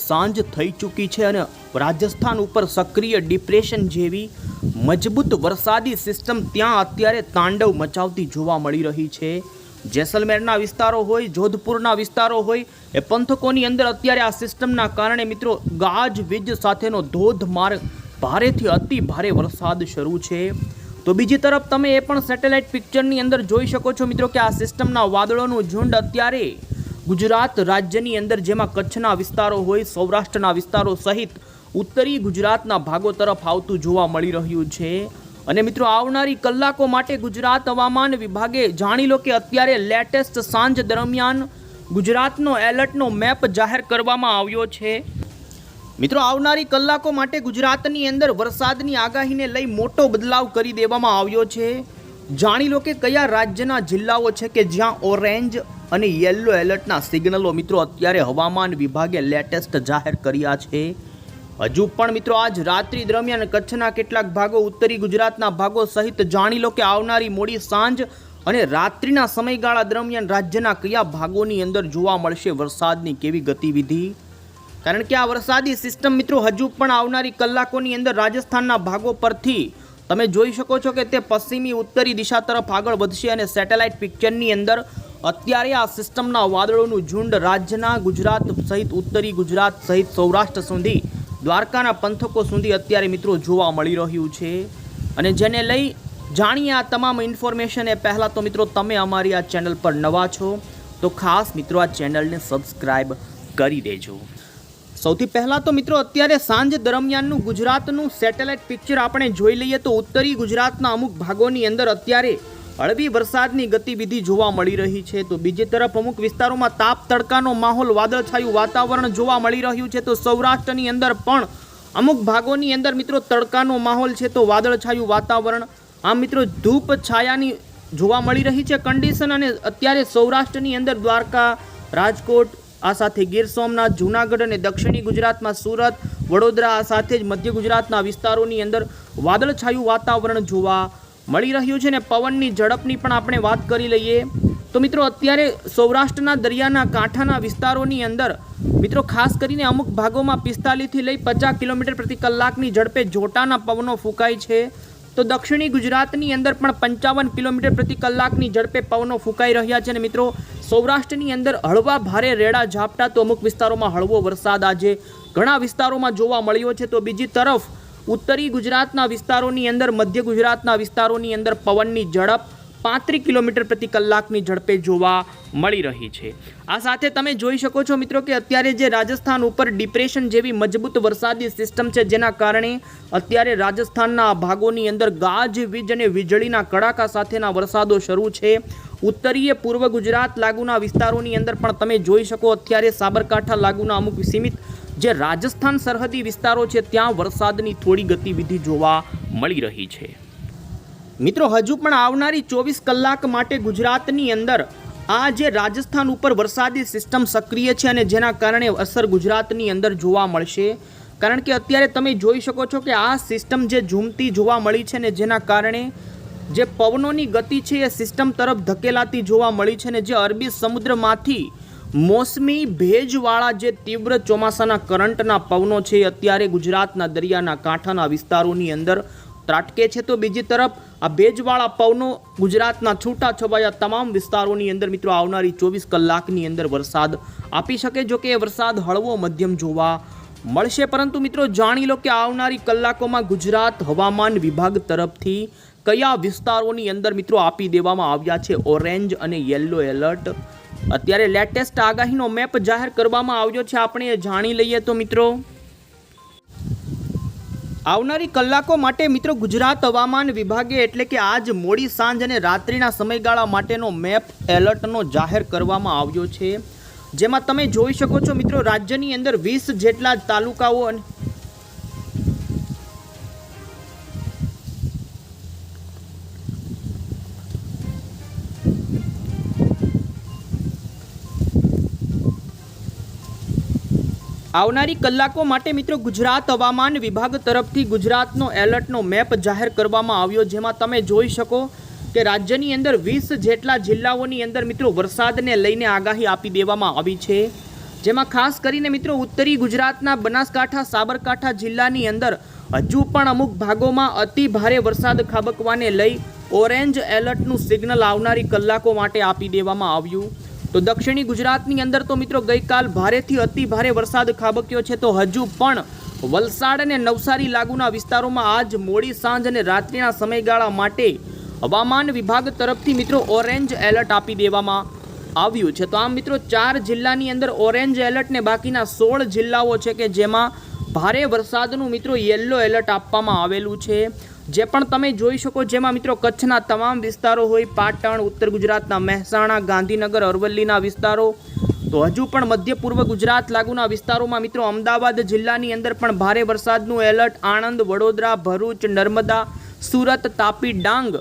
સાંજ થઈ ચૂકી છે અને રાજસ્થાન ઉપર સક્રિય ડિપ્રેશન જેવી મજબૂત વરસાદી સિસ્ટમ ત્યાં અત્યારે તાંડવ મચાવતી જોવા મળી રહી છે। જેસલમેરના વિસ્તારો હોય, જોધપુરના વિસ્તારો હોય, એ પંથકોની અંદર અત્યારે આ સિસ્ટમના કારણે મિત્રો ગાજવીજ સાથેનો ધોધમાર ભારેથી અતિ ભારે વરસાદ શરૂ છે। તો બીજી તરફ તમે એ પણ સેટેલાઇટ પિક્ચરની અંદર જોઈ શકો છો મિત્રો કે આ સિસ્ટમના વાદળોનું ઝુંડ અત્યારે ગુજરાત રાજ્યની અંદર જેમાં કચ્છના વિસ્તારો હોય, સૌરાષ્ટ્રના વિસ્તારો સહિત ઉત્તરી ગુજરાતના ભાગો તરફ આવતું જોવા મળી રહ્યું છે। અને મિત્રો આવનારી કલાકો માટે ગુજરાત હવામાન વિભાગે જાણી લો કે અત્યારે લેટેસ્ટ સાંજ દરમિયાન ગુજરાતનો એલર્ટનો મેપ જાહેર કરવામાં આવ્યો છે। મિત્રો આવનારી કલાકો માટે ગુજરાતની અંદર વરસાદની આગાહીને લઈ મોટો બદલાવ કરી દેવામાં આવ્યો છે। જાણી લો કે કયા રાજ્યના જિલ્લાઓ છે કે જ્યાં ઓરેન્જ અને યલો એલર્ટના સિગ્નલો મિત્રો અત્યારે હવામાન વિભાગે લેટેસ્ટ જાહેર કર્યા છે। હજુ પણ મિત્રો આજ રાત્રિ દરમિયાન કચ્છના કેટલાક ભાગો, ઉત્તરી ગુજરાતના ભાગો સહિત જાણી લો કે આવનારી મોડી સાંજ અને રાત્રિના સમયગાળા દરમિયાન રાજ્યના કયા ભાગોની અંદર જોવા મળશે વરસાદની કેવી ગતિવિધિ। કારણ કે આ વરસાદી સિસ્ટમ મિત્રો હજુ પણ આવનારી કલાકોની અંદર રાજસ્થાનના ભાગો પરથી તમે જોઈ શકો છો કે તે પશ્ચિમી ઉત્તરી દિશા તરફ આગળ વધશે અને સેટેલાઇટ પિક્ચરની અંદર અત્યારે આ સિસ્ટમના વાદળોનું ઝુંડ રાજ્યના ગુજરાત સહિત ઉત્તરી ગુજરાત સહિત સૌરાષ્ટ્ર સુધી, દ્વારકાના પંથકો સુધી અત્યારે મિત્રો જોવા મળી રહ્યું છે। અને જેને લઈ જાણીએ આ તમામ ઇન્ફોર્મેશન એ પહેલાં તો મિત્રો તમે અમારી આ ચેનલ પર નવા છો તો ખાસ મિત્રો આ ચેનલને સબસ્ક્રાઈબ કરી દેજો। સૌથી પહેલાં તો મિત્રો અત્યારે સાંજ દરમિયાનનું ગુજરાતનું સેટેલાઇટ પિક્ચર આપણે જોઈ લઈએ તો ઉત્તરી ગુજરાતના અમુક ભાગોની અંદર અત્યારે હળવી વરસાદની ગતિવિધિ જોવા મળી રહી છે। તો બીજી તરફ અમુક વિસ્તારોમાં તાપ તડકાનો માહોલ, વાદળછાયું વાતાવરણ જોવા મળી રહ્યું છે। તો સૌરાષ્ટ્રની અંદર પણ અમુક ભાગોની અંદર મિત્રો તડકાનો માહોલ છે તો વાદળછાયું વાતાવરણ, આમ મિત્રો ધૂપ છાયાની જોવા મળી રહી છે કન્ડિશન। અને અત્યારે સૌરાષ્ટ્રની અંદર દ્વારકા, રાજકોટ, આ સાથે ગીર સોમનાથ, જૂનાગઢ અને દક્ષિણી ગુજરાતમાં સુરત, વડોદરા, આ સાથે જ મધ્ય ગુજરાતના વિસ્તારોની અંદર વાદળછાયું વાતાવરણ જોવા મળી રહ્યું છે। ને પવનની ઝડપની પણ આપણે વાત કરી લઈએ તો મિત્રો અત્યારે સૌરાષ્ટ્રના દરિયાના કાંઠાના વિસ્તારોની અંદર મિત્રો ખાસ કરીને અમુક ભાગોમાં 45થી લઈ 50 કિલોમીટર પ્રતિ કલાકની ઝડપે જોટાના પવનો ફૂંકાય છે। તો દક્ષિણી ગુજરાતની અંદર પણ 55 કિલોમીટર પ્રતિ કલાકની ઝડપે પવનો ફૂંકાઈ રહ્યા છે। અને મિત્રો સૌરાષ્ટ્રની અંદર હળવા ભારે રેડા ઝાપટા, તો અમુક વિસ્તારોમાં હળવો વરસાદ આજે ઘણા વિસ્તારોમાં જોવા મળ્યો છે। તો બીજી તરફ ઉત્તરી ગુજરાતના વિસ્તારોની અંદર, મધ્ય ગુજરાતના વિસ્તારોની અંદર પવનની ઝડપ 35 કિલોમીટર પ્રતિ કલાકની ઝડપે જોવા મળી રહી છે। આ સાથે તમે જોઈ શકો છો મિત્રો કે અત્યારે જે રાજસ્થાન ઉપર ડિપ્રેશન જેવી મજબૂત વરસાદી સિસ્ટમ છે જેના કારણે અત્યારે રાજસ્થાનના ભાગોની અંદર ગાજવીજ અને વીજળીના કડાકા સાથેના વરસાદો શરૂ છે। ઉત્તરીય પૂર્વ ગુજરાત લાગુના વિસ્તારોની અંદર પણ તમે જોઈ શકો અત્યારે સાબરકાંઠા લાગુના અમુક સીમિત જે રાજસ્થાન સરહદી વિસ્તારો છે ત્યાં વરસાદની થોડી ગતિવિધિ જોવા મળી રહી છે। મિત્રો હજુ પણ આવનારી 24 કલાક માટે ગુજરાતની અંદર આ જે રાજસ્થાન ઉપર વરસાદી સિસ્ટમ સક્રિય છે અને જેના કારણે અસર ગુજરાતની અંદર જોવા મળશે। કારણ કે અત્યારે તમે જોઈ શકો છો કે આ સિસ્ટમ જે ઝૂમતી જોવા મળી છે ને જેના કારણે જે પવનોની ગતિ છે એ સિસ્ટમ તરફ ધકેલાતી જોવા મળી છે ને જે અરબી સમુદ્રમાંથી મોસમી ભેજવાળા જે તીવ્ર ચોમાસાના કરંટના પવનો છે અત્યારે ગુજરાતના દરિયાના કાંઠાના વિસ્તારોની અંદર ત્રાટકે છે। તો બીજી તરફ આ ભેજવાળા પવનો ગુજરાતના છૂટા છવાયા તમામ વિસ્તારોની અંદર મિત્રો આવનારી 24 કલાકની અંદર વરસાદ આપી શકે। જો કે એ વરસાદ હળવો મધ્યમ જોવા મળશે, પરંતુ મિત્રો જાણી લો કે આવનારી કલાકોમાં ગુજરાત હવામાન વિભાગ તરફથી કયા વિસ્તારોની અંદર મિત્રો આપી દેવામાં આવ્યા છે ઓરેન્જ અને યલો એલર્ટ। અત્યારે લેટેસ્ટ આગાહીનો મેપ જાહેર કરવામાં આવ્યો છે, આપણે જાણી લઈએ તો મિત્રો આવનારી કલાકો માટે મિત્રો ગુજરાત હવામાન વિભાગે એટલે કે આજ મોડી સાંજ અને રાત્રિના સમયગાળા માટેનો મેપ એલર્ટનો જાહેર કરવામાં આવ્યો છે। જેમાં તમે જોઈ શકો છો મિત્રો રાજ્યની અંદર 20 જેટલા તાલુકાઓ અને આવનારી કલાકો માટે મિત્રો ગુજરાત હવામાન વિભાગ તરફથી ગુજરાતનો એલર્ટનો મેપ જાહેર કરવામાં આવ્યો, જેમાં તમે જોઈ શકો કે રાજ્યની અંદર 20 જેટલા જિલ્લાઓની અંદર મિત્રો વરસાદને લઈને આગાહી આપી દેવામાં આવી છે। જેમાં ખાસ કરીને મિત્રો ઉત્તરી ગુજરાતના બનાસકાંઠા સાબરકાંઠા જિલ્લાની અંદર હજુ પણ અમુક ભાગોમાં અતિ ભારે વરસાદ ખાબકવાને લઈ ઓરેન્જ એલર્ટનું સિગ્નલ આવનારી કલાકો માટે આપી દેવામાં આવ્યું. તો દક્ષિણી ગુજરાતની અંદર તો મિત્રો ગઈકાલ ભારેથી અતિ ભારે વરસાદ ખાબક્યો છે, તો હજુ પણ વલસાડ અને નવસારી લાગુના વિસ્તારોમાં આજ મોડી સાંજ અને રાત્રિના સમયગાળા માટે હવામાન વિભાગ તરફથી મિત્રો ઓરેન્જ એલર્ટ આપી દેવામાં આવ્યું છે. તો આમ મિત્રો 4 જિલ્લાની અંદર ઓરેન્જ એલર્ટ ને બાકીના 16 જિલ્લાઓ છે કે જેમાં ભારે વરસાદનું મિત્રો યલો એલર્ટ આપવામાં આવેલું છે. જે પણ તમે જોઈ શકો, જેમાં મિત્રો કચ્છના તમામ વિસ્તારો હોય, પાટણ, ઉત્તર ગુજરાતના મહેસાણા, ગાંધીનગર, અરવલ્લીના વિસ્તારો, તો હજુ પણ મધ્ય પૂર્વ ગુજરાત લાગુના વિસ્તારોમાં મિત્રો અમદાવાદ જિલ્લાની અંદર પણ ભારે વરસાદનું એલર્ટ, આણંદ, વડોદરા, ભરૂચ, નર્મદા, સુરત, તાપી, ડાંગ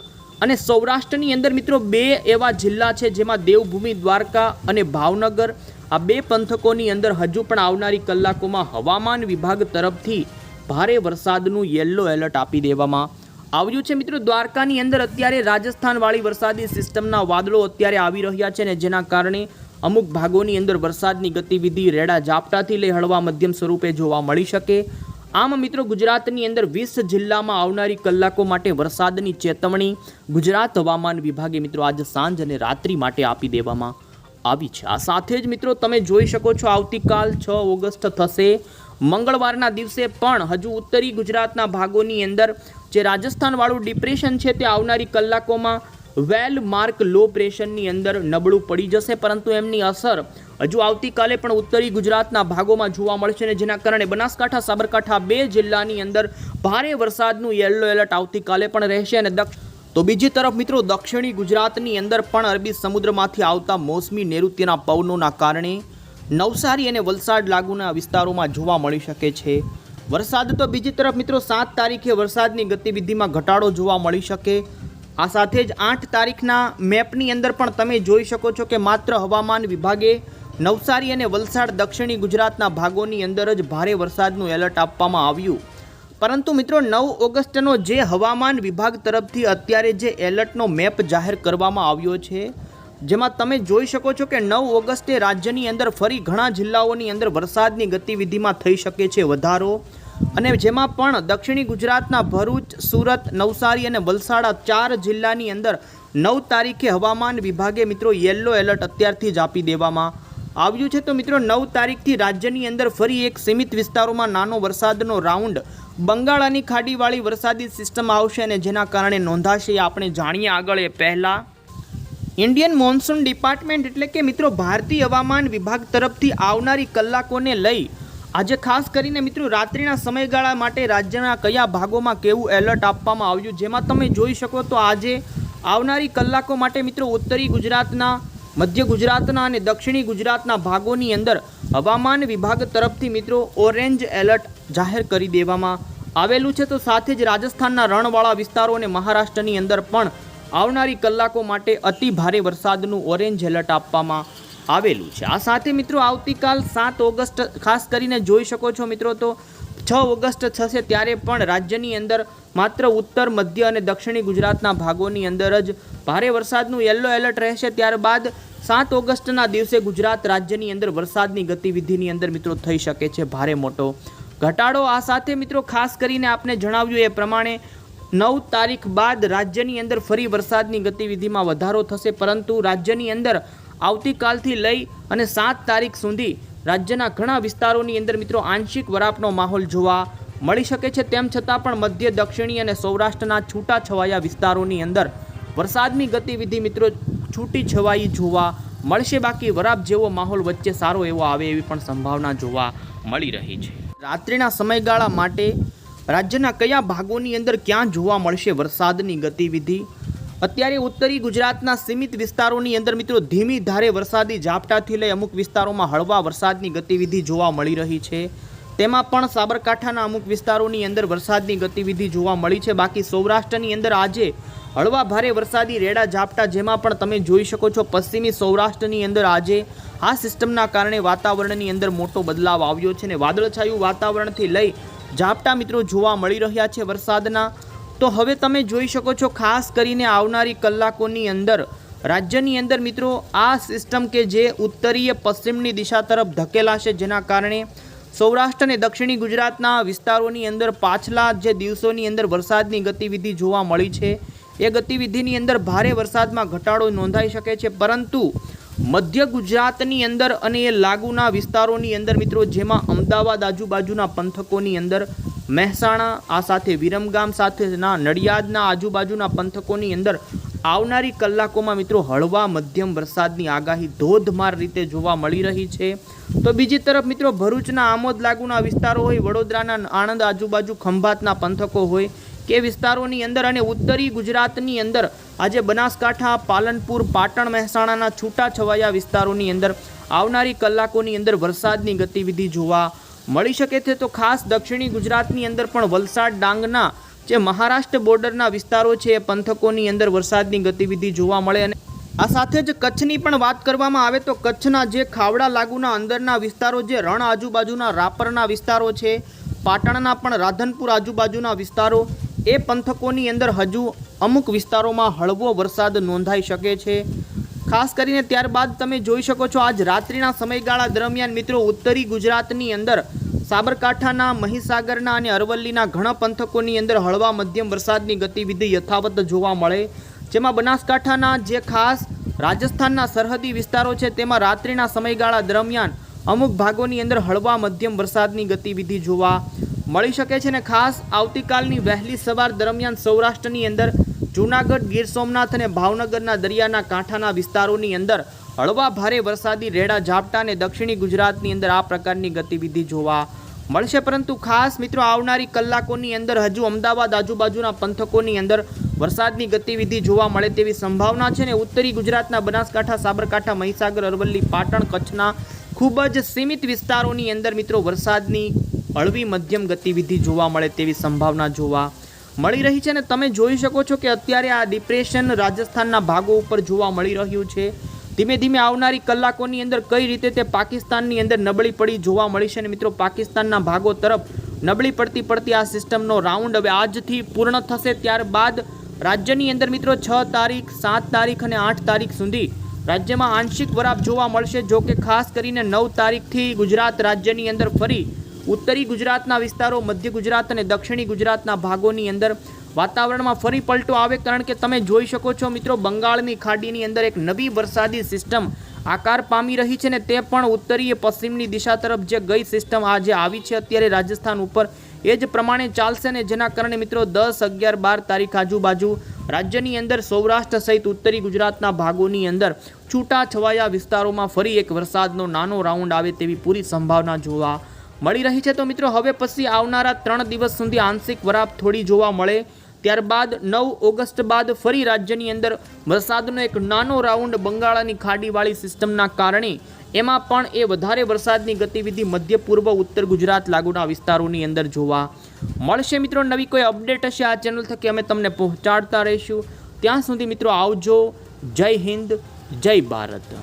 અને સૌરાષ્ટ્રની અંદર મિત્રો 2 એવા જિલ્લા છે જેમાં દેવભૂમિ દ્વારકા અને ભાવનગર, આ 2 પંથકોની અંદર હજુ પણ આવનારી કલાકોમાં હવામાન વિભાગ તરફથી ભારે વરસાદનું યલો એલર્ટ આપી દેવામાં આવ્યું છે. મિત્રો દ્વારકાની અંદર અત્યારે રાજસ્થાનવાળી વરસાદી સિસ્ટમના વાદળો અત્યારે આવી રહ્યા છે ને જેના કારણે અમુક ભાગોની અંદર વરસાદની ગતિવિધિ રેડા ઝાપટાથી લઈ હળવા મધ્યમ સ્વરૂપે જોવા મળી શકે. આમ મિત્રો ગુજરાતની અંદર 20 જિલ્લામાં આવનારી કલાકો માટે વરસાદની ચેતવણી ગુજરાત હવામાન વિભાગે મિત્રો આજે સાંજ અને રાત્રિ માટે આપી દેવામાં આવી છે. આ સાથે જ મિત્રો તમે જોઈ શકો છો આવતીકાલ 6 ઓગસ્ટ થશે મંગળવારના દિવસે પણ હજુ ઉત્તરી ગુજરાતના ભાગોની અંદર જે રાજસ્થાનવાળું ડિપ્રેશન છે તે આવનારી કલાકોમાં વેલ માર્ક લો પ્રેશરની અંદર નબળું પડી જશે, પરંતુ એમની અસર હજુ આવતીકાલે પણ ઉત્તરી ગુજરાતના ભાગોમાં જોવા મળશે ને જેના કારણે બનાસકાંઠા સાબરકાંઠા 2 જિલ્લાની અંદર ભારે વરસાદનું યલો એલર્ટ આવતીકાલે પણ રહેશે. અને તો બીજી તરફ મિત્રો દક્ષિણી ગુજરાતની અંદર પણ અરબી સમુદ્રમાંથી આવતા મોસમી નૈઋત્યના પવનોના કારણે નવસારી અને વલસાડ લાગુના વિસ્તારોમાં જોવા મળી શકે છે વરસાદ. તો બીજી તરફ મિત્રો 7 તારીખે વરસાદની ગતિવિધિમાં ઘટાડો જોવા મળી શકે. આ સાથે જ 8 તારીખના મેપની અંદર પણ તમે જોઈ શકો છો કે માત્ર હવામાન વિભાગે નવસારી અને વલસાડ દક્ષિણી ગુજરાતના ભાગોની અંદર જ ભારે વરસાદનું એલર્ટ આપવામાં આવ્યું, પરંતુ મિત્રો 9 ઓગસ્ટનો જે હવામાન વિભાગ તરફથી અત્યારે જે એલર્ટનો મેપ જાહેર કરવામાં આવ્યો છે, જેમાં તમે જોઈ શકો છો કે 9 ઓગસ્ટે રાજ્યની અંદર ફરી ઘણા જિલ્લાઓની અંદર વરસાદની ગતિવિધિમાં થઈ શકે છે વધારો. અને જેમાં પણ દક્ષિણી ગુજરાતના ભરૂચ, સુરત, નવસારી અને વલસાડ 4 જિલ્લાની અંદર 9 તારીખે હવામાન વિભાગે મિત્રો યલો એલર્ટ અત્યારથી જ આપી દેવામાં આવ્યું છે. તો મિત્રો 9 તારીખથી રાજ્યની અંદર ફરી એક સીમિત વિસ્તારોમાં નાનો વરસાદનો રાઉન્ડ બંગાળાની ખાડીવાળી વરસાદી સિસ્ટમ આવશે અને જેના કારણે નોંધાશે. આપણે જાણીએ આગળ એ પહેલાં ઇન્ડિયન મોન્સૂન ડિપાર્ટમેન્ટ એટલે કે મિત્રો ભારતીય હવામાન વિભાગ તરફથી આવનારી કલાકોને લઈ આજે ખાસ કરીને મિત્રો રાત્રિના સમયગાળા માટે રાજ્યના કયા ભાગોમાં કેવું એલર્ટ આપવામાં આવ્યું, જેમાં તમે જોઈ શકો તો આજે આવનારી કલાકો માટે મિત્રો ઉત્તરી ગુજરાતના, મધ્ય ગુજરાતના અને દક્ષિણી ગુજરાતના ભાગોની અંદર હવામાન વિભાગ તરફથી મિત્રો ઓરેન્જ એલર્ટ જાહેર કરી દેવામાં આવેલું છે. તો સાથે જ રાજસ્થાનના રણવાળા વિસ્તારો અને મહારાષ્ટ્રની અંદર પણ આવનારી કલાકો માટે અતિ ભારે વરસાદનું ઓરેન્જ એલર્ટ આપવામાં આવેલું છે. આ સાથે મિત્રો આવતીકાલ 7 ઓગસ્ટ ખાસ કરીને જોઈ શકો છો મિત્રો, તો 6 ઓગસ્ટ થશે ત્યારે પણ રાજ્યની અંદર માત્ર ઉત્તર, મધ્ય અને દક્ષિણી ગુજરાતના ભાગોની અંદર જ ભારે વરસાદનું યલો એલર્ટ રહેશે. ત્યારબાદ 7 ઓગસ્ટના દિવસે ગુજરાત રાજ્યની અંદર વરસાદની ગતિવિધિની અંદર મિત્રો થઈ શકે છે ભારે મોટો ઘટાડો. આ સાથે મિત્રો ખાસ કરીને આપને જણાવ્યું એ પ્રમાણે 9 તારીખ બાદ રાજ્યની અંદર ફરી વરસાદની ગતિવિધિમાં વધારો થશે, પરંતુ રાજ્યની અંદર આવતીકાલથી લઈ અને 7 તારીખ સુધી રાજ્યના ઘણા વિસ્તારોની અંદર મિત્રો આંશિક વરાપનો માહોલ જોવા મળી શકે છે. તેમ છતાં પણ મધ્ય, દક્ષિણી અને સૌરાષ્ટ્રના છૂટાછવાયા વિસ્તારોની અંદર વરસાદની ગતિવિધિ મિત્રો છૂટી છવાઈ જોવા મળશે. બાકી વરાપ જેવો માહોલ વચ્ચે સારો એવો આવે એવી પણ સંભાવના જોવા મળી રહી છે. રાત્રિના સમયગાળા માટે રાજ્યના કયા ભાગોની અંદર ક્યાં જોવા મળશે વરસાદની ગતિવિધિ? અત્યારે ઉત્તરી ગુજરાતના સીમિત વિસ્તારોની અંદર મિત્રો ધીમી ધારે વરસાદી ઝાપટાથી લઈ અમુક વિસ્તારોમાં હળવા વરસાદની ગતિવિધિ જોવા મળી રહી છે. તેમાં પણ સાબરકાંઠાના અમુક વિસ્તારોની અંદર વરસાદની ગતિવિધિ જોવા મળી છે. બાકી સૌરાષ્ટ્રની અંદર આજે હળવા ભારે વરસાદી રેડા ઝાપટા, જેમાં પણ તમે જોઈ શકો છો પશ્ચિમી સૌરાષ્ટ્રની અંદર આજે આ સિસ્ટમના કારણે વાતાવરણની અંદર મોટો બદલાવ આવ્યો છે અને વાદળછાયું વાતાવરણથી લઈ ઝાપટા મિત્રો જોવા મળી રહ્યા છે વરસાદના. તો હવે તમે જોઈ શકો છો ખાસ કરીને આવનારી કલાકોની અંદર રાજ્યની અંદર મિત્રો આ સિસ્ટમ કે જે ઉત્તરીય પશ્ચિમની દિશા તરફ ધકેલાશે, જેના કારણે સૌરાષ્ટ્ર અને દક્ષિણી ગુજરાતના વિસ્તારોની અંદર પાછલા જે દિવસોની અંદર વરસાદની ગતિવિધિ જોવા મળી છે એ ગતિવિધિની અંદર ભારે વરસાદમાં ઘટાડો નોંધાઈ શકે છે, પરંતુ મધ્ય ગુજરાતની અંદર અને એ લાગુના વિસ્તારોની અંદર મિત્રો, જેમાં અમદાવાદ આજુબાજુના પંથકોની અંદર, મહેસાણા આ સાથે વિરમગામ સાથેના નડિયાદના આજુબાજુના પંથકોની અંદર આવનારી કલાકોમાં મિત્રો હળવા મધ્યમ વરસાદની આગાહી ધોધમાર રીતે જોવા મળી રહી છે. તો બીજી તરફ મિત્રો ભરૂચના આમોદ લાગુના વિસ્તારો હોય, વડોદરાના આણંદ આજુબાજુ ખંભાતના પંથકો હોય કે વિસ્તારોની અંદર અને ઉત્તરી ગુજરાતની અંદર આજે બનાસકાંઠા, પાલનપુર, પાટણ, મહેસાણાના છૂટાછવાયા વિસ્તારોની અંદર આવનારી કલાકોની અંદર વરસાદની ગતિવિધિ જોવા મળી શકે છે. તો ખાસ દક્ષિણી ગુજરાતની અંદર પણ વલસાડ, ડાંગના જે મહારાષ્ટ્ર બોર્ડરના વિસ્તારો છે એ પંથકોની અંદર વરસાદની ગતિવિધિ જોવા મળે. અને આ સાથે જ કચ્છની પણ વાત કરવામાં આવે તો કચ્છના જે ખાવડા લાગુના અંદરના વિસ્તારો, જે રણ આજુબાજુના રાપરના વિસ્તારો છે, પાટણના પણ રાધનપુર આજુબાજુના વિસ્તારો, એ પંથકોની અંદર હજુ અમુક વિસ્તારોમાં હળવો વરસાદ નોંધાઈ શકે છે. ખાસ કરીને ત્યારબાદ તમે જોઈ શકો છો આજ રાત્રિના સમયગાળા દરમિયાન મિત્રો ઉત્તરી ગુજરાતની અંદર સાબરકાંઠાના, મહીસાગરના અને અરવલ્લીના ઘણા પંથકોની અંદર હળવા મધ્યમ વરસાદની ગતિવિધિ યથાવત જોવા મળે, જેમાં બનાસકાંઠાના જે ખાસ રાજસ્થાનના સરહદી વિસ્તારો છે તેમાં રાત્રિના સમયગાળા દરમિયાન અમુક ભાગોની અંદર હળવા મધ્યમ વરસાદની ગતિવિધિ જોવા મળી શકે છે. અને ખાસ આવતીકાલની વહેલી સવાર દરમિયાન સૌરાષ્ટ્રની અંદર જૂનાગઢ, ગીર સોમનાથ અને ભાવનગરના દરિયાના કાંઠાના વિસ્તારોની અંદર હળવા ભારે વરસાદી રેડા ઝાપટા અને દક્ષિણી ગુજરાતની અંદર આ પ્રકારની ગતિવિધિ જોવા મળશે. પરંતુ ખાસ મિત્રો આવનારી કલાકોની અંદર હજુ અમદાવાદ આજુબાજુના પંથકોની અંદર વરસાદની ગતિવિધિ જોવા મળે તેવી સંભાવના છે. ને ઉત્તરી ગુજરાતના બનાસકાંઠા, સાબરકાંઠા, મહીસાગર, અરવલ્લી, પાટણ, કચ્છના ખૂબ જ સીમિત વિસ્તારોની અંદર મિત્રો વરસાદની હળવી મધ્યમ ગતિવિધિ જોવા મળે તેવી સંભાવના જોવા મળી રહી છે. અને તમે જોઈ શકો છો કે અત્યારે આ ડિપ્રેશન રાજસ્થાનના ભાગો ઉપર જોવા મળી રહ્યું છે. ધીમે ધીમે આવનારી કલાકોની અંદર કઈ રીતે તે પાકિસ્તાનની અંદર નબળી પડી જોવા મળી છે. અને મિત્રો પાકિસ્તાનના ભાગો તરફ નબળી પડતી આ સિસ્ટમનો રાઉન્ડ હવે આજથી પૂર્ણ થશે. ત્યારબાદ રાજ્યની અંદર મિત્રો 6 તારીખ, 7 તારીખ અને 8 તારીખ સુધી રાજ્યમાં આંશિક વરાપ જોવા મળશે. જો કે ખાસ કરીને 9 તારીખથી ગુજરાત રાજ્યની અંદર ફરી ઉત્તરી ગુજરાતના વિસ્તારો, મધ્ય ગુજરાત અને દક્ષિણી ગુજરાતના ભાગોની અંદર વાતાવરણમાં ફરી પલટો આવે, કારણ કે તમે જોઈ શકો છો મિત્રો બંગાળની ખાડીની અંદર એક નવી વરસાદી સિસ્ટમ આકાર પામી રહી છે. ને તે પણ ઉત્તરીય પશ્ચિમની દિશા તરફ જે ગઈ સિસ્ટમ આજે આવી છે અત્યારે રાજસ્થાન ઉપર, એ જ પ્રમાણે ચાલશે. ને જેના કારણે મિત્રો 10, 11, 12 તારીખ આજુબાજુ રાજ્યની અંદર સૌરાષ્ટ્ર સહિત ઉત્તરી ગુજરાતના ભાગોની અંદર છૂટા છવાયા વિસ્તારોમાં ફરી એક વરસાદનો નાનો રાઉન્ડ આવે તેવી પૂરી સંભાવના જોવા મળી રહી છે. તો મિત્રો હવે પછી આવનારા 3 દિવસ સુધી આંશિક વરાપ થોડી જોવા મળે, ત્યારબાદ 9 ઓગસ્ટ બાદ ફરી રાજ્યની અંદર વરસાદનો એક નાનો રાઉન્ડ બંગાળની ખાડીવાળી સિસ્ટમના કારણે એમાં પણ એ વધારે વરસાદની ગતિવિધિ મધ્ય પૂર્વ ઉત્તર ગુજરાત લાગુના વિસ્તારોની અંદર જોવા મળશે. મિત્રો નવી કોઈ અપડેટ હશે આ ચેનલ થકી અમે તમને પહોંચાડતા રહીશું. ત્યાં સુધી મિત્રો આવજો. જય હિન્દ, જય ભારત.